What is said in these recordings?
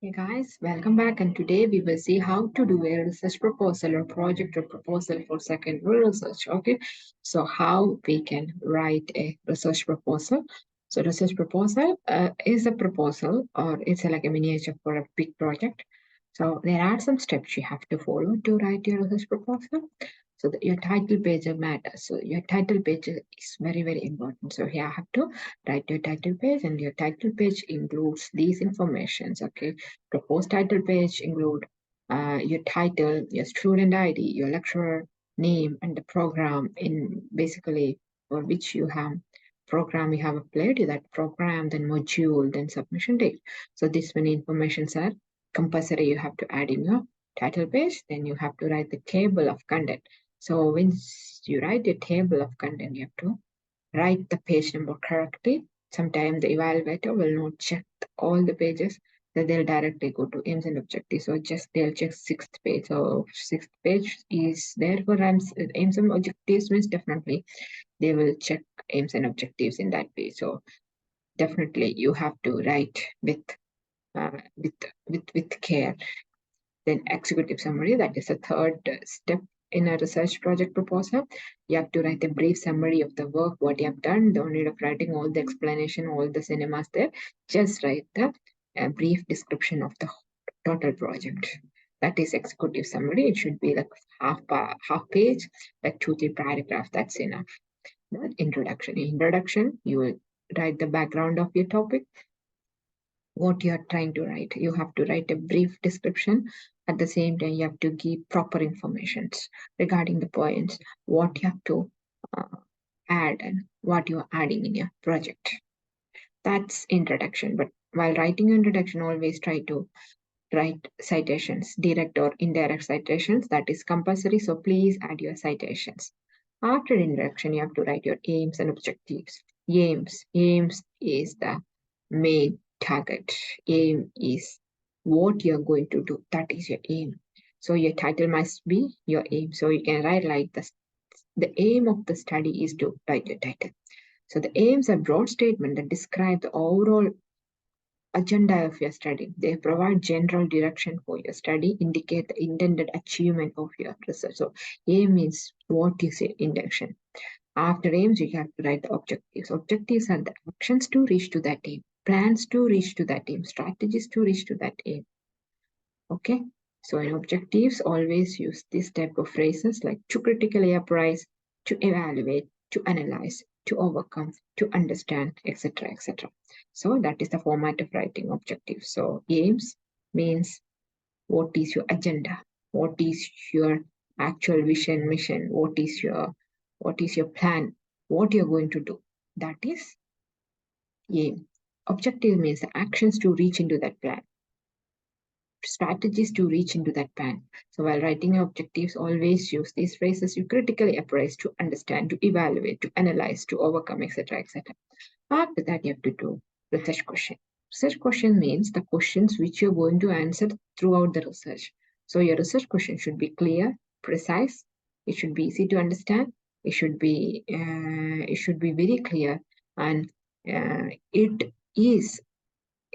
Hey guys, welcome back, and today we will see how to do a research proposal or project or proposal for secondary research. Okay, so how we can write a research proposal. So research proposal is a proposal, or it's like a miniature for a big project. So there are some steps you have to follow to write your research proposal. So your title page matters. So your title page is very important. So here I have to write your title page, and your title page includes these informations. Okay, proposed title page include your title, your student ID, your lecturer name, and the program in basically for which you have program you have applied to that program, then module, then submission date. So this many informations are compulsory you have to add in your title page. Then you have to write the table of content. So once you write the table of content, you have to write the page number correctly. Sometimes the evaluator will not check all the pages, that they'll directly go to aims and objectives. So just they'll check sixth page. So sixth page is there for aims and objectives means definitely they will check aims and objectives in that page. So definitely you have to write with care. Then executive summary, that is the third step in a research project proposal. You have to write a brief summary of the work, what you have done. Don't need of writing all the explanation, all the cinemas there. Just write the brief description of the total project. That is executive summary. It should be like half page, like 2-3 paragraphs. That's enough. That introduction. In introduction, you will write the background of your topic, what you are trying to write. You have to write a brief description. At the same time, you have to give proper information regarding the points, what you have to add and what you are adding in your project. That's introduction. But while writing introduction, always try to write citations, direct or indirect citations. That is compulsory. So please add your citations. After introduction, you have to write your aims and objectives. Aims is the main target. Aim is what you're going to do. That is your aim. So your title must be your aim. So you can write like this. The aim of the study is to write your title. So the aims are broad statement that describe the overall agenda of your study. They provide general direction for your study, indicate the intended achievement of your research. So aim means what is your intention. After aims, you have to write the objectives. Objectives are the actions to reach to that aim, plans to reach to that aim, strategies to reach to that aim. Okay, so in objectives, always use this type of phrases like to critically appraise, to evaluate, to analyze, to overcome, to understand, etc. etc. So that is the format of writing objectives. So aims means what is your agenda, what is your actual vision, mission, what is your plan, what you're going to do. That is aim. Objective means the actions to reach into that plan, strategies to reach into that plan. So while writing your objectives, always use these phrases: you critically appraise, to understand, to evaluate, to analyze, to overcome, etc. etc. After that, you have to do research question. Research question means the questions which you're going to answer throughout the research. So your research question should be clear, precise. It should be easy to understand. It should be very clear, and it is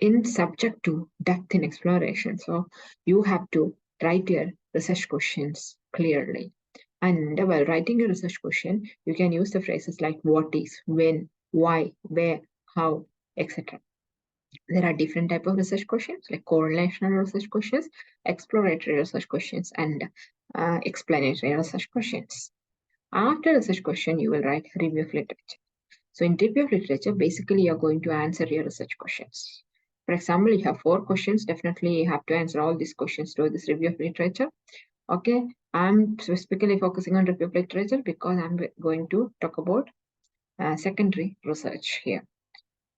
in subject to depth in exploration. So you have to write your research questions clearly. And while writing a research question, you can use the phrases like what is, when, why, where, how, etc. There are different type of research questions like correlational research questions, exploratory research questions, and explanatory research questions. After research question, you will write review of literature. So in review of literature, basically you're going to answer your research questions. For example, you have 4 questions. Definitely you have to answer all these questions through this review of literature. Okay, I'm specifically focusing on review of literature because I'm going to talk about secondary research here.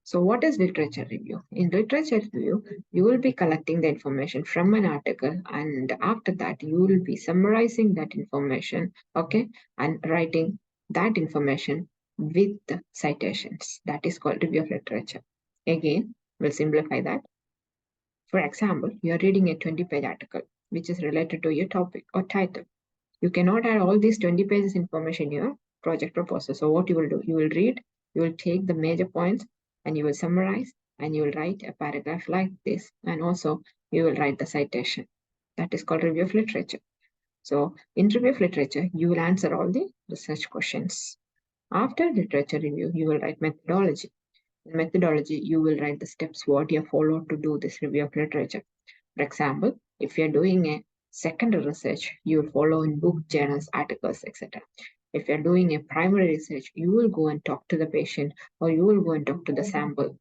So what is literature review? In literature review, you will be collecting the information from an article, and after that, you will be summarizing that information, okay, and writing that information with the citations. That is called review of literature. Again, we'll simplify that. For example, you are reading a 20-page article, which is related to your topic or title. You cannot add all these 20 pages information in your project proposal. So what you will do, you will read, you will take the major points, and you will summarize, and you will write a paragraph like this, and also you will write the citation. That is called review of literature. So in review of literature, you will answer all the research questions. After literature review, you will write methodology. In methodology, you will write the steps what you have followed to do this review of literature. For example, if you are doing a secondary research, you will follow in book, journals, articles, etc. If you are doing a primary research, you will go and talk to the patient, or you will go and talk to the sample.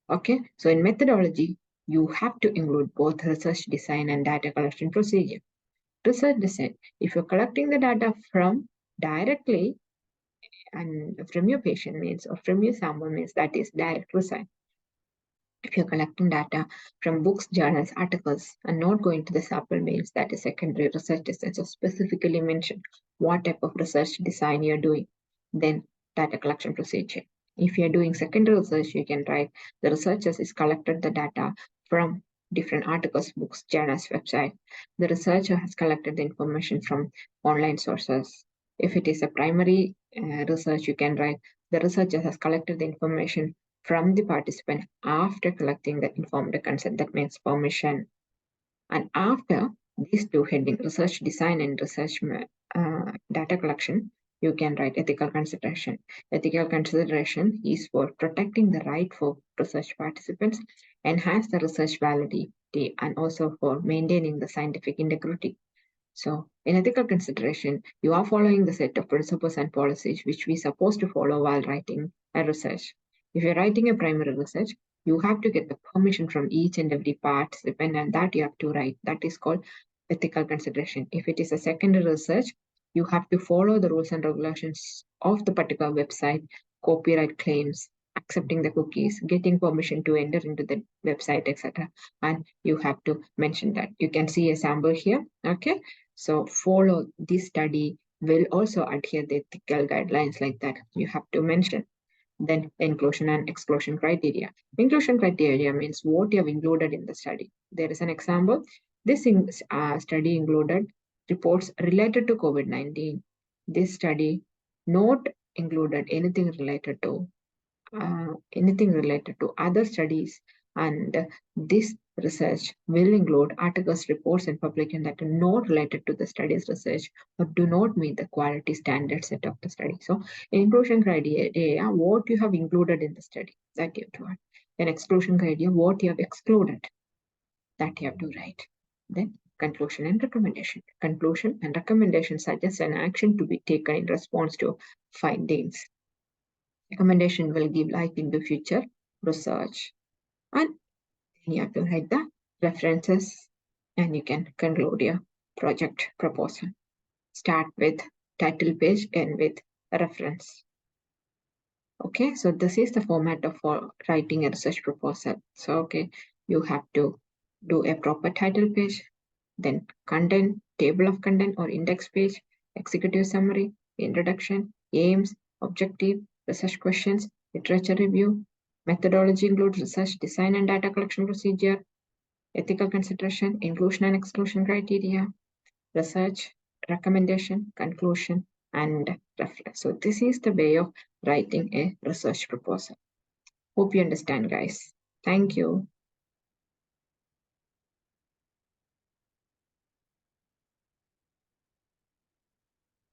Okay, so in methodology, you have to include both research design and data collection procedure. Research design, if you're collecting the data from directly and from your patient means, or from your sample means, that is direct research. If you're collecting data from books, journals, articles, and not going to the sample means, that is secondary research design. So specifically mention what type of research design you're doing. Then data collection procedure. If you're doing secondary research, you can write the researchers is collected the data from different articles, books, journals, website. The researcher has collected the information from online sources. If it is a primary research, you can write the researcher has collected the information from the participant after collecting the informed consent, that means permission. And after these two headings, research design and research data collection, you can write ethical consideration. Ethical consideration is for protecting the right for research participants, enhance the research validity, and also for maintaining the scientific integrity. So in ethical consideration, you are following the set of principles and policies which we supposed to follow while writing a research. If you're writing a primary research, you have to get the permission from each and every participant, and that you have to write. That is called ethical consideration. If it is a secondary research, you have to follow the rules and regulations of the particular website, copyright claims, accepting the cookies, getting permission to enter into the website, etc. And you have to mention that. You can see a sample here. Okay. So follow this study will also adhere the ethical guidelines like that. You have to mention. Then inclusion and exclusion criteria. Inclusion criteria means what you have included in the study. There is an example. This study included reports related to COVID-19. This study not included anything related to other studies, and this research will include articles, reports, and publications that are not related to the study's research or do not meet the quality standards set of the study. So inclusion criteria, what you have included in the study, that you have to write. Then exclusion criteria, what you have excluded, that you have to write. Then conclusion and recommendation. Conclusion and recommendation suggest an action to be taken in response to findings. Recommendation will give light into future research. And you have to write the references, and you can conclude your project proposal. Start with title page, end with a reference. Okay, so this is the format of writing a research proposal. So, okay, you have to do a proper title page, then content, table of content or index page, executive summary, introduction, aims, objective, research questions, literature review. Methodology includes research design and data collection procedure, ethical consideration, inclusion and exclusion criteria, research, recommendation, conclusion, and reference. So this is the way of writing a research proposal. Hope you understand, guys. Thank you.